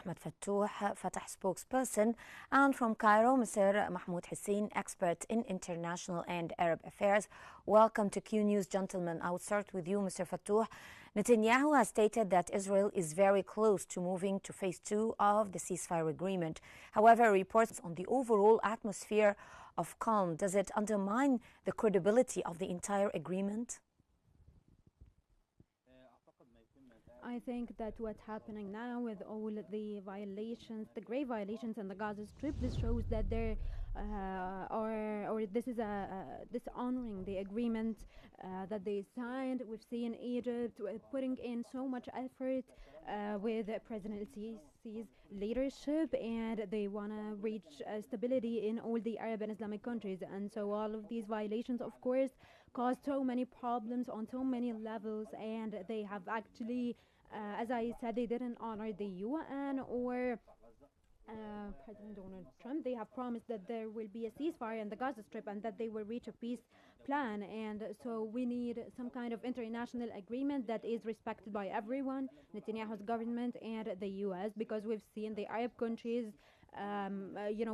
Ahmed Fatah spokesperson, and from Cairo, Mr. Mahmoud Hussein, expert in international and Arab affairs. Welcome to Q News, gentlemen. I will start with you, Mr. Fatah. Netanyahu has stated that Israel is very close to moving to phase 2 of the ceasefire agreement. However, reports on the overall atmosphere of calm, does it undermine the credibility of the entire agreement? I think that what's happening now with all the violations, the grave violations in the Gaza Strip, this shows that there this is dishonoring the agreement that they signed. We've seen Egypt putting in so much effort with President Sisi's leadership, and they want to reach stability in all the Arab and Islamic countries. And so all of these violations, of course, caused so many problems on so many levels, and they have actually, as I said, they didn't honor the UN or President Donald Trump. They have promised that there will be a ceasefire in the Gaza Strip and that they will reach a peace plan. And so we need some kind of international agreement that is respected by everyone, Netanyahu's government and the US, because we've seen the Arab countries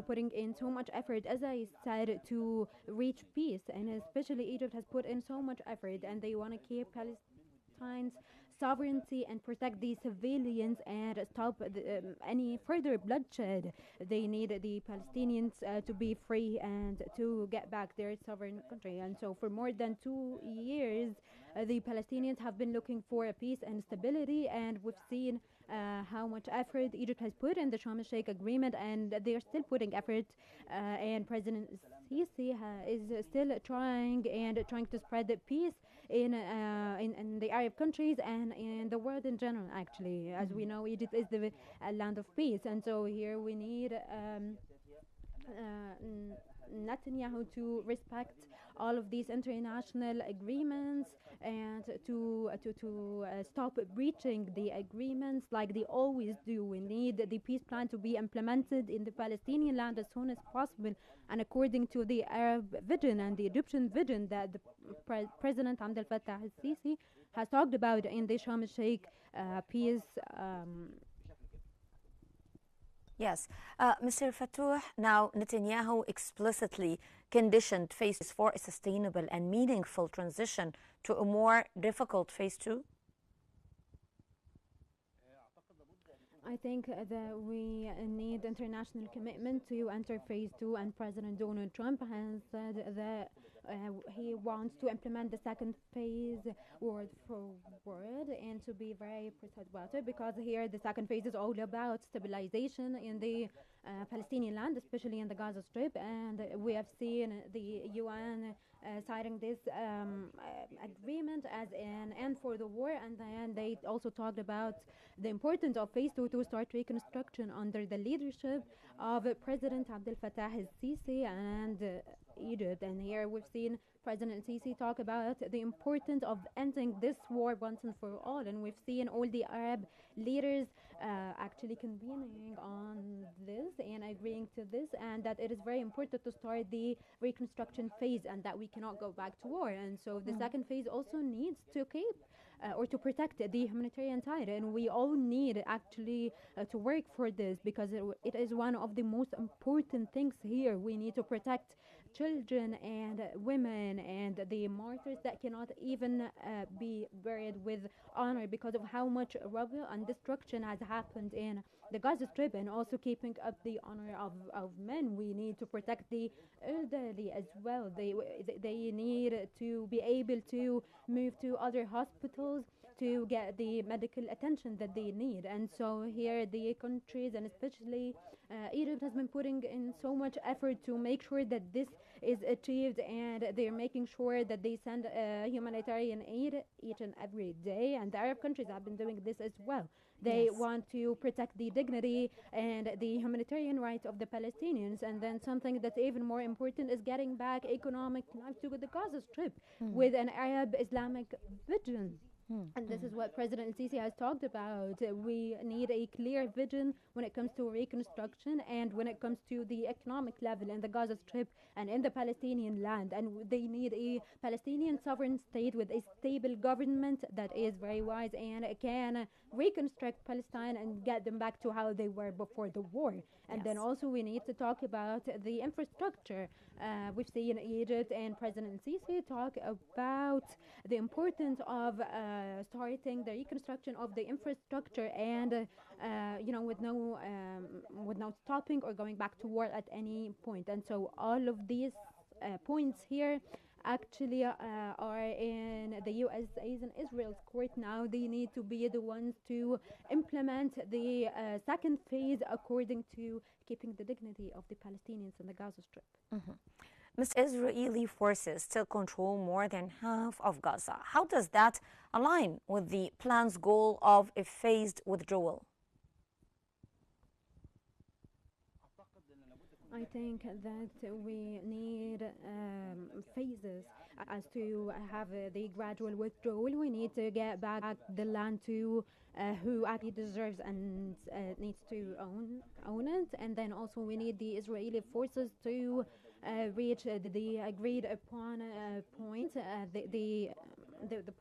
putting in so much effort, as I said, to reach peace. And especially Egypt has put in so much effort, and they want to keep Palestine's sovereignty and protect the civilians and stop any further bloodshed. They need the Palestinians to be free and to get back their sovereign country. And so for more than 2 years, the Palestinians have been looking for a peace and stability, and we've seen how much effort Egypt has put in the Sharm el-Sheikh agreement, and they are still putting effort, and President Sisi is still trying to spread the peace in the Arab countries and in the world in general. Actually, as we know, Egypt is the land of peace, and so here we need Netanyahu to respect all of these international agreements and to stop breaching the agreements like they always do. We need the peace plan to be implemented in the Palestinian land as soon as possible, and according to the Arab vision and the Egyptian vision that the President Abdel Fattah al-Sisi has talked about in the Sharm el-Sheikh peace. Yes. Mr. Fatah, now Netanyahu explicitly conditioned phase for a sustainable and meaningful transition to a more difficult phase 2? I think that we need international commitment to enter phase 2, and President Donald Trump has said that he wants to implement the second phase word for word, and to be very precise about it, because here the second phase is all about stabilization in the Palestinian land, especially in the Gaza Strip, and we have seen the UN citing this agreement as an end for the war, and then they also talked about the importance of phase 2 to start reconstruction under the leadership of President Abdel Fattah al-Sisi and Egypt. And here we've seen President Sisi talk about the importance of ending this war once and for all, and we've seen all the Arab leaders actually convening on this and agreeing to this, and that it is very important to start the reconstruction phase and that we cannot go back to war. And so the second phase also needs to keep or to protect the humanitarian side, and we all need actually to work for this, because it is one of the most important things here. We need to protect children and women and the martyrs that cannot even be buried with honor because of how much rubble and destruction has happened in the Gaza Strip, and also keeping up the honor of men. We need to protect the elderly as well. They need to be able to move to other hospitals to get the medical attention that they need. And so here the countries, and especially Egypt, has been putting in so much effort to make sure that this is achieved, and they're making sure that they send humanitarian aid each and every day, and the Arab countries have been doing this as well. They want to protect the dignity and the humanitarian rights of the Palestinians. And then something that's even more important is getting back economic life to the Gaza Strip with an Arab Islamic vision. And this is what President El-Sisi has talked about. We need a clear vision when it comes to reconstruction and when it comes to the economic level in the Gaza Strip and in the Palestinian land. And they need a Palestinian sovereign state with a stable government that is very wise and can reconstruct Palestine and get them back to how they were before the war. And then also we need to talk about the infrastructure. We've seen Egypt and President Sisi talk about the importance of starting the reconstruction of the infrastructure and with no stopping or going back to war at any point. And so all of these points here actually are in the USA's and Israel's court now. They need to be the ones to implement the second phase according to keeping the dignity of the Palestinians in the Gaza Strip. Mr. Israeli forces still control more than half of Gaza. How does that align with the plan's goal of a phased withdrawal? I think that we need phases as to have the gradual withdrawal. We need to get back the land to who actually deserves and needs to own it. And then also we need the Israeli forces to reach the agreed upon point, the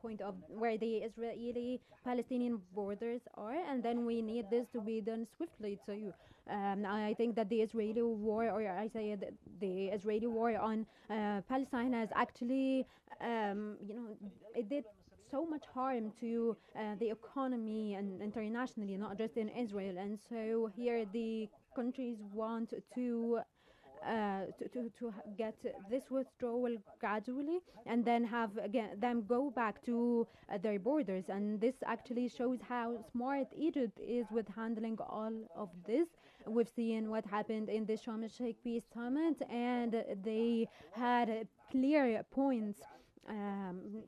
point of where the Israeli-Palestinian borders are, and then we need this to be done swiftly too. I think that the Israeli war, or I say the Israeli war on Palestine has actually, it did so much harm to the economy and internationally, not just in Israel. And so here the countries want to get this withdrawal gradually and then have again them go back to their borders. And this actually shows how smart Egypt is with handling all of this. We've seen what happened in the Sharm el-Sheikh Peace Summit, and they had clear points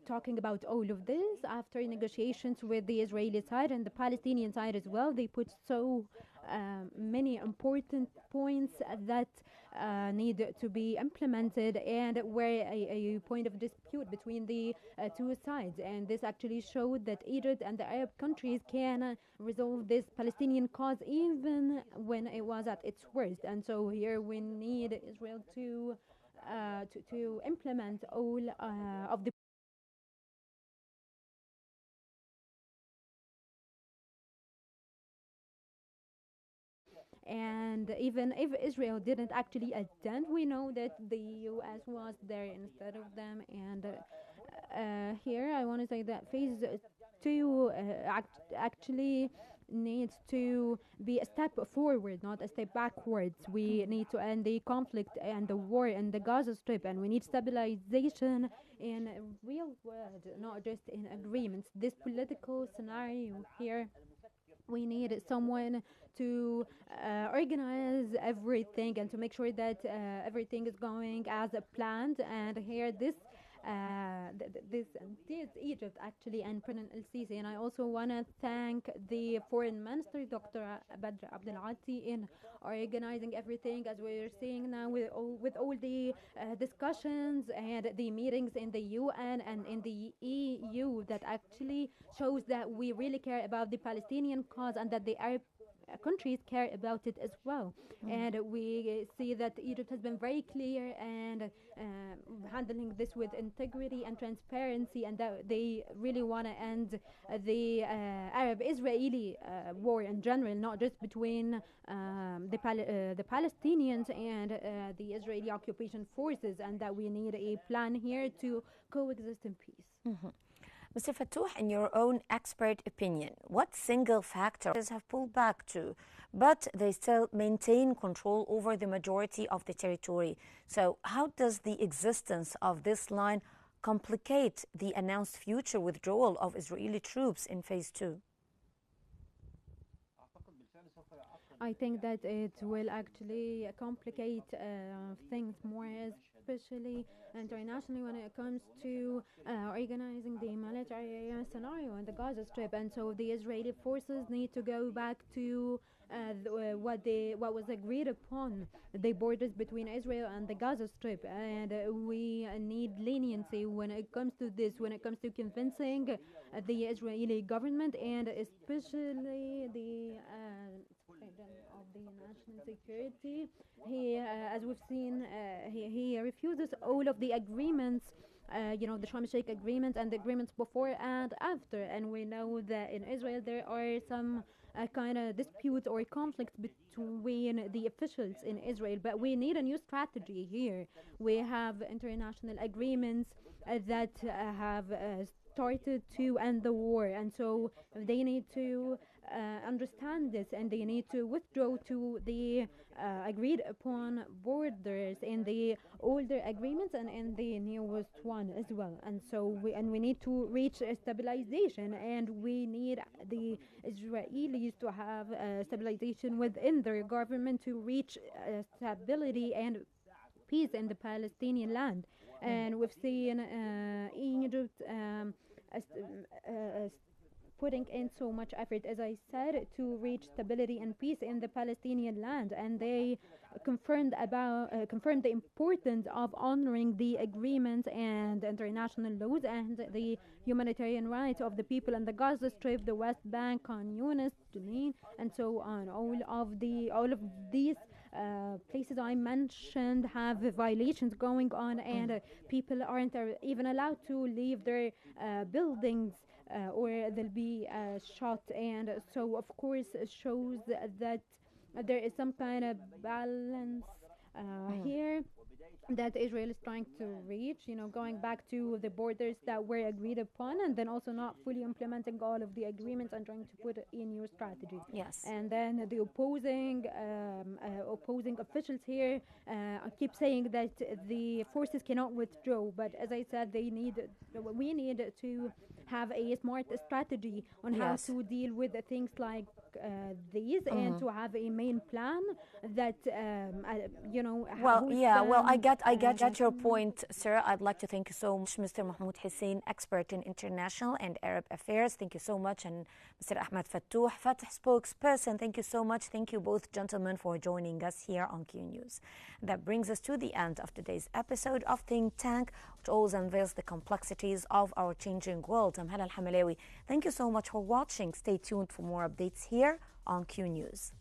talking about all of this after negotiations with the Israeli side and the Palestinian side as well. They put so many important points that need to be implemented and were a point of dispute between the two sides. And this actually showed that Egypt and the Arab countries can resolve this Palestinian cause even when it was at its worst. And so here we need Israel to implement all of the and even if Israel didn't actually attend, we know that the US was there instead of them. And here I want to say that phase 2 actually needs to be a step forward, not a step backwards. We need to end the conflict and the war in the Gaza Strip, and we need stabilization in real world, not just in agreements. This political scenario here, we need someone to organize everything and to make sure that everything is going as planned. And here this is Egypt actually, and President El-Sisi. And I also want to thank the Foreign Minister, Dr. Badr Abdelati, in organizing everything, as we're seeing now with all the discussions and the meetings in the UN and in the EU, that actually shows that we really care about the Palestinian cause and that the Arab countries care about it as well. And we see that Egypt has been very clear and handling this with integrity and transparency, and that they really want to end the Arab-Israeli war in general, not just between the Palestinians and the Israeli occupation forces, and that we need a plan here to coexist in peace. Mr. Fattouh, in your own expert opinion, what single factors have pulled back to, but they still maintain control over the majority of the territory? So how does the existence of this line complicate the announced future withdrawal of Israeli troops in phase 2? I think that it will actually complicate things more, especially internationally when it comes to organizing the military scenario in the Gaza Strip. And so the Israeli forces need to go back to what was agreed upon, the borders between Israel and the Gaza Strip, and we need leniency when it comes to this, when it comes to convincing the Israeli government and especially the of the national security. He, as we've seen, he refuses all of the agreements. The Sharm el-Sheikh agreement and the agreements before and after, and we know that in Israel there are some kind of disputes or conflicts between the officials in Israel, but we need a new strategy here. We have international agreements that have started to end the war, and so they need to understand this, and they need to withdraw to the agreed upon borders in the older agreements and in the newest one as well. And so we need to reach a stabilization, and we need the Israelis to have stabilization within their government to reach stability and peace in the Palestinian land. And we've seen Egypt putting in so much effort, as I said, to reach stability and peace in the Palestinian land, and they confirmed the importance of honoring the agreements and international laws and the humanitarian rights of the people in the Gaza Strip, the West Bank, Khan Yunis, Jenin, and so on. All of these places I mentioned have violations going on, and people aren't even allowed to leave their buildings, or they'll be shot. And so of course it shows that there is some kind of balance here that Israel is trying to reach, going back to the borders that were agreed upon, and then also not fully implementing all of the agreements and trying to put in your strategy. Yes. And then the opposing officials here keep saying that the forces cannot withdraw, but as I said, we need to have a smart strategy on how to deal with things like these, and to have a main plan that I get your point, sir. I'd like to thank you so much, Mr. Mahmoud Hussein, expert in international and Arab affairs. Thank you so much. And Mr. Ahmed Fattouh, Fatah spokesperson, thank you so much. Thank you both gentlemen for joining us here on Q News. That brings us to the end of today's episode of Think Tank, which always unveils the complexities of our changing world. I'm Hala Al-Hamalawi. Thank you so much for watching. Stay tuned for more updates here on Q News.